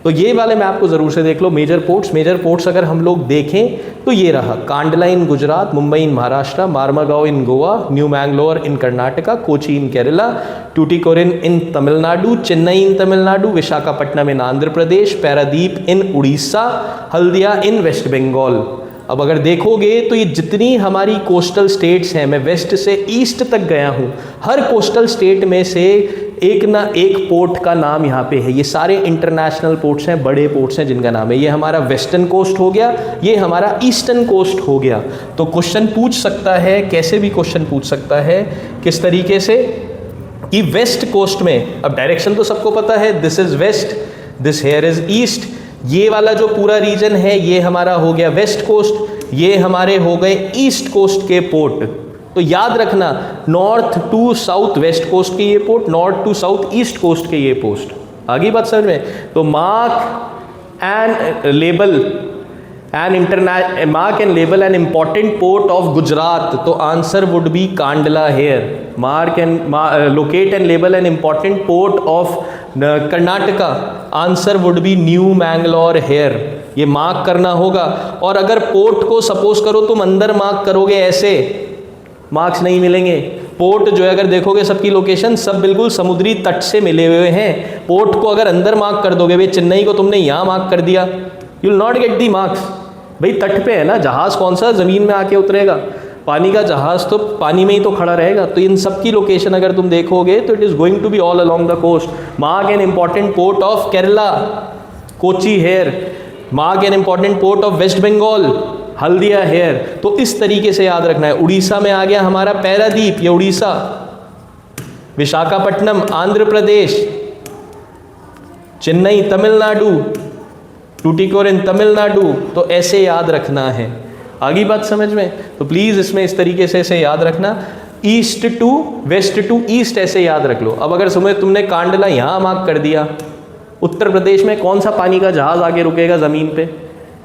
तो ये वाले मैप को जरूर से देख लो। मेजर पोर्ट्स अगर हम लोग देखें तो ये रहा, कांडला इन गुजरात, मुंबई इन महाराष्ट्र, मार्मागांव इन गोवा, न्यू मैंगलोर इन कर्नाटका, कोची इन केरला, टूटिकोरिन इन तमिलनाडु, चेन्नई इन तमिलनाडु, विशाखापट्टनम इन आंध्र प्रदेश, पैरादीप इन उड़ीसा, हल्दिया इन वेस्ट बंगाल। अब अगर देखोगे तो ये जितनी हमारी कोस्टल स्टेट्स हैं, मैं वेस्ट से ईस्ट तक गया हूँ, हर कोस्टल स्टेट में से एक ना एक पोर्ट का नाम यहाँ पे है। ये सारे इंटरनेशनल पोर्ट्स हैं, बड़े पोर्ट्स हैं जिनका नाम है। ये हमारा वेस्टर्न कोस्ट हो गया, ये हमारा ईस्टर्न कोस्ट हो गया। तो क्वेश्चन पूछ सकता है, कैसे भी क्वेश्चन पूछ सकता है, किस तरीके से कि वेस्ट कोस्ट में, अब डायरेक्शन तो सबको पता है, this is west, this here is east, ये वाला जो पूरा रीजन है ये हमारा हो गया वेस्ट कोस्ट, ये हमारे हो गए ईस्ट कोस्ट के पोर्ट। तो याद रखना, north to south west coast के ये port, north to south east coast के ये पोस्ट। आगे बात समझ में? तो mark and label an important port of Gujarat, तो answer would be Kandla here. Mark and locate and label an important port of Karnataka, answer would be new Mangalore here. ये मार्क करना होगा। और अगर पोर्ट को सपोज करो तुम अंदर मार्क करोगे, ऐसे मार्क्स नहीं मिलेंगे। पोर्ट जो है अगर देखोगे सबकी लोकेशन सब बिल्कुल समुद्री तट से मिले हुए हैं। पोर्ट को अगर अंदर मार्क कर दोगे, भाई चेन्नई को तुमने यहाँ मार्क कर दिया, you will not get the marks. भाई तट पे है ना, जहाज़ कौन सा ज़मीन में आके उतरेगा, पानी का जहाज़ तो पानी में ही तो खड़ा रहेगा। तो इन सब की लोकेशन अगर तुम देखोगे तो it is going to be all along the coast. Mark an important port of Kerala, Kochi here. Mark an important port of waste Bengal, Haldia here. तो इस तरीके से याद रखना है। उड़ीसा में आ गया हमारा पैरादीप, ये उड़ीसा। विशाखापट्टनम आंध्र प्रदेश, चेन्नई तमिलनाडु, टूटिकोरिन तमिलनाडु। तो ऐसे याद रखना है। आगे बात समझ में? तो प्लीज़ इसमें इस तरीके से ऐसे याद रखना, east to west to east ऐसे याद रख लो। अब अगर समझ तुमने कांडला यहाँ मार्क कर दिया, उत्तर प्रदेश में कौन सा पानी का जहाज़ आगे रुकेगा ज़मीन पे?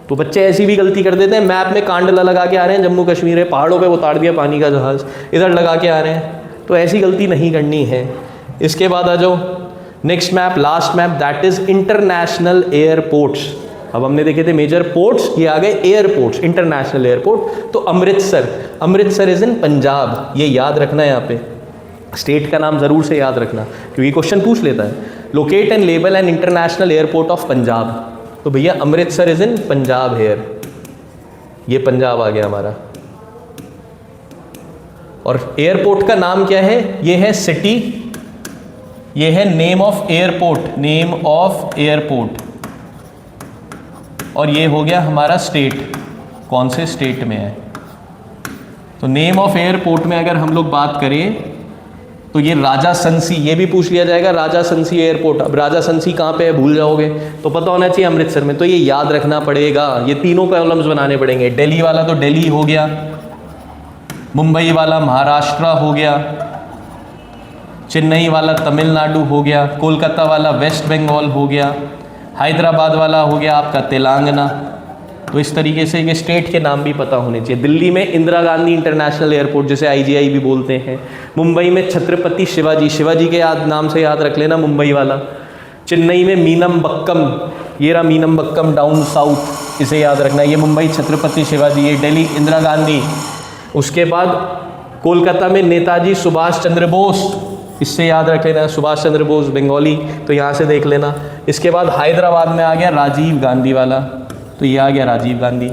तो बच्चे ऐसी भी गलती कर देते हैं, मैप में कांडला लगा के आ रहे हैं, जम्मू कश्मीर है, पहाड़ों पे उतार दिया पानी का जहाज़, इधर लगा के आ रहे हैं। तो ऐसी गलती नहीं करनी है। इसके बाद आ जाओ next map, last map, that is international airports. अब हमने देखे थे मेजर पोर्ट्स, ये आ गए एयरपोर्ट्स, इंटरनेशनल एयरपोर्ट। तो अमृतसर, अमृतसर इज़ इन पंजाब, ये याद रखना है। यहाँ पे स्टेट का नाम ज़रूर से याद रखना क्योंकि क्वेश्चन पूछ लेता है। Locate and label an international airport of Punjab, तो भैया Amritsar is in Punjab here, ये पंजाब आ गया हमारा। और एयरपोर्ट का नाम क्या है? ये है सिटी, ये है name of airport, name of airport. और ये हो गया हमारा स्टेट, कौन से स्टेट में है। तो नेम ऑफ एयरपोर्ट में अगर हम लोग बात करें तो ये राजा संसी, ये भी पूछ लिया जाएगा, राजा संसी एयरपोर्ट। अब राजा संसी कहाँ पे है भूल जाओगे, तो पता होना चाहिए अमृतसर में। तो ये याद रखना पड़ेगा, ये तीनों कॉलम्स बनाने पड़ेंगे। दिल्ली वाला तो दिल्ली हो गया, मुंबई वाला महाराष्ट्र हो गया, चेन्नई वाला तमिलनाडु हो गया, कोलकाता वाला वेस्ट बंगाल हो गया, हैदराबाद वाला हो गया आपका तेलंगाना। तो इस तरीके से ये स्टेट के नाम भी पता होने चाहिए। दिल्ली में इंदिरा गांधी इंटरनेशनल एयरपोर्ट, जिसे IGI भी बोलते हैं। मुंबई में छत्रपति शिवाजी, शिवाजी के नाम से याद रख लेना मुंबई वाला। चेन्नई में मीनमबक्कम, ये रहा मीनमबक्कम डाउन साउथ, इसे याद रखना, ये मुंबई छत्रपति शिवाजी, ये दिल्ली इंदिरा गांधी। उसके बाद कोलकाता में नेताजी सुभाष चंद्र बोस, इससे याद रख लेना, सुभाष चंद्र बोस बंगाली, तो यहाँ से देख लेना। इसके बाद हैदराबाद में आ गया राजीव गांधी वाला, तो ये आ गया राजीव गांधी।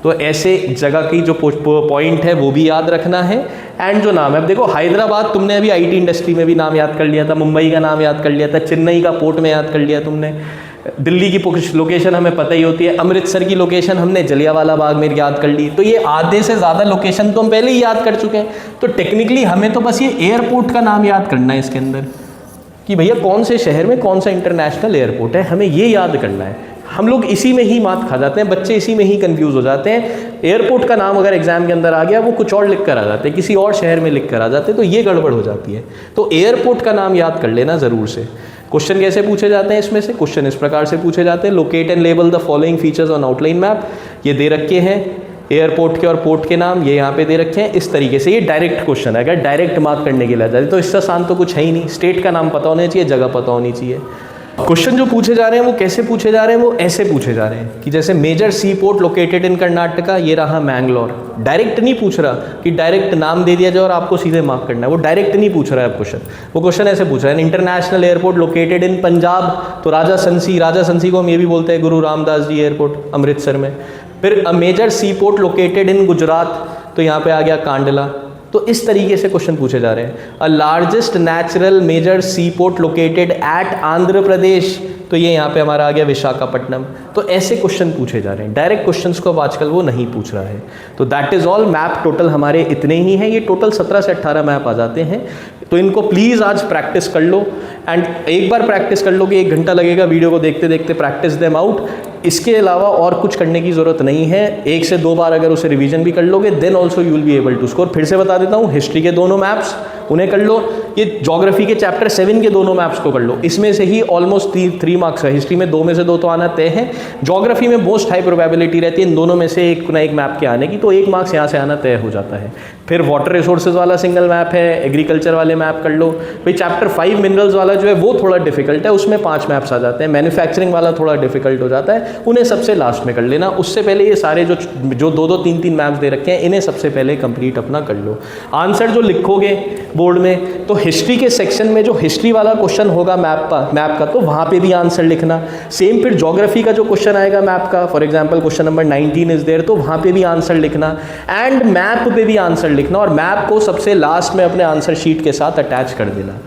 तो ऐसे जगह की जो पॉइंट है वो भी याद रखना है। एंड जो नाम है, अब देखो हैदराबाद तुमने अभी IT इंडस्ट्री में भी नाम याद कर लिया था, मुंबई का नाम याद कर लिया था, चेन्नई का पोर्ट में याद कर लिया तुमने, दिल्ली की लोकेशन हमें पता ही होती है, अमृतसर की लोकेशन हमने जलियांवाला बाग में याद कर ली। तो ये आधे से ज़्यादा लोकेशन तो हम पहले ही याद कर चुके हैं। तो टेक्निकली हमें तो बस ये एयरपोर्ट का नाम याद करना है इसके अंदर, कि भैया कौन से शहर में कौन सा इंटरनेशनल एयरपोर्ट है, हमें ये याद करना है। हम लोग इसी में ही मात खा जाते हैं, बच्चे इसी में ही कंफ्यूज हो जाते हैं। एयरपोर्ट का नाम अगर एग्जाम के अंदर आ गया, वो कुछ और लिख कर आ जाते हैं, किसी और शहर में लिख कर आ जाते हैं, तो ये गड़बड़ हो जाती है। तो एयरपोर्ट का नाम याद कर लेना ज़रूर से। क्वेश्चन कैसे पूछे जाते हैं इसमें से? क्वेश्चन इस प्रकार से पूछे जाते हैं, locate and label the following features on outline map. ये दे रखे हैं एयरपोर्ट के और पोर्ट के नाम, ये यहाँ पे दे रखे हैं। इस तरीके से ये डायरेक्ट क्वेश्चन है, अगर डायरेक्ट मार्क करने के लिए आ जाए तो इससे आसान तो कुछ है ही नहीं। स्टेट का नाम पता होना चाहिए, जगह पता होनी चाहिए। क्वेश्चन जो पूछे जा रहे हैं वो कैसे पूछे जा रहे हैं? वो ऐसे पूछे जा रहे हैं कि जैसे major sea port located in Karnataka, ये रहा मैंगलोर। डायरेक्ट नहीं पूछ रहा कि डायरेक्ट नाम दे दिया जाए और आपको सीधे मार्क करना है, वो डायरेक्ट नहीं पूछ रहा है क्वेश्चन। वो क्वेश्चन ऐसे पूछ रहा है, international airport located in Punjab, तो राजा संसी को हम ये भी बोलते हैं गुरु रामदास जी एयरपोर्ट अमृतसर में। फिर a major sea port located in Gujarat, तो यहाँ पे आ गया कांडला। तो इस तरीके से क्वेश्चन पूछे जा रहे हैं। A largest natural major sea port located at Andhra Pradesh, तो ये यहाँ पे हमारा आ गया विशाखापट्टनम। तो ऐसे क्वेश्चन पूछे जा रहे हैं, डायरेक्ट क्वेश्चंस को अब आजकल वो नहीं पूछ रहा है। तो that is all, map total हमारे इतने ही हैं, ये टोटल 17 से 18 मैप आ जाते हैं। तो इनको प्लीज़ आज प्रैक्टिस कर लो, एंड एक बार प्रैक्टिस कर लो कि 1 घंटा लगेगा वीडियो को देखते देखते, प्रैक्टिस देम आउट। इसके अलावा और कुछ करने की ज़रूरत नहीं है। 1 से 2 बार अगर उसे रिवीजन भी कर लोगे, then also you will be able to score. फिर से बता देता हूँ, हिस्ट्री के दोनों मैप्स उन्हें कर लो, ये ज्योग्राफी के चैप्टर 7 के दोनों मैप्स को कर लो। इसमें से ही ऑलमोस्ट 3 मार्क्स है, हिस्ट्री में 2 में से 2 तो आना तय है, ज्योग्राफी में मोस्ट हाई प्रोबेबिलिटी रहती है इन दोनों में से एक ना एक मैप के आने की, तो 1 मार्क्स यहाँ से आना तय हो जाता है। फिर वाटर रिसोर्सेज वाला सिंगल मैप है, एग्रीकल्चर वाले मैप कर लो। भाई चैप्टर 5 मिनरल्स वाला जो है वो थोड़ा डिफिकल्ट है, उसमें 5 मैप्स आ जाते हैं। मैन्युफैक्चरिंग वाला थोड़ा डिफिकल्ट हो जाता है, उन्हें सबसे लास्ट में कर लेना। उससे पहले ये सारे जो 2-2, 3-3 मैप्स दे रखे हैं, इन्हें सबसे पहले कंप्लीट अपना कर लो। आंसर जो लिखोगे बोर्ड में, तो हिस्ट्री के सेक्शन में जो हिस्ट्री वाला क्वेश्चन होगा मैप का, तो वहाँ पे भी आंसर लिखना। सेम फिर ज्योग्राफी का जो क्वेश्चन आएगा मैप का, for example question number 19 is there, तो वहाँ पे भी आंसर लिखना, एंड मैप पे भी आंसर लिखना, और मैप को सबसे लास्ट में अपने आंसर शीट के साथ अटैच कर देना।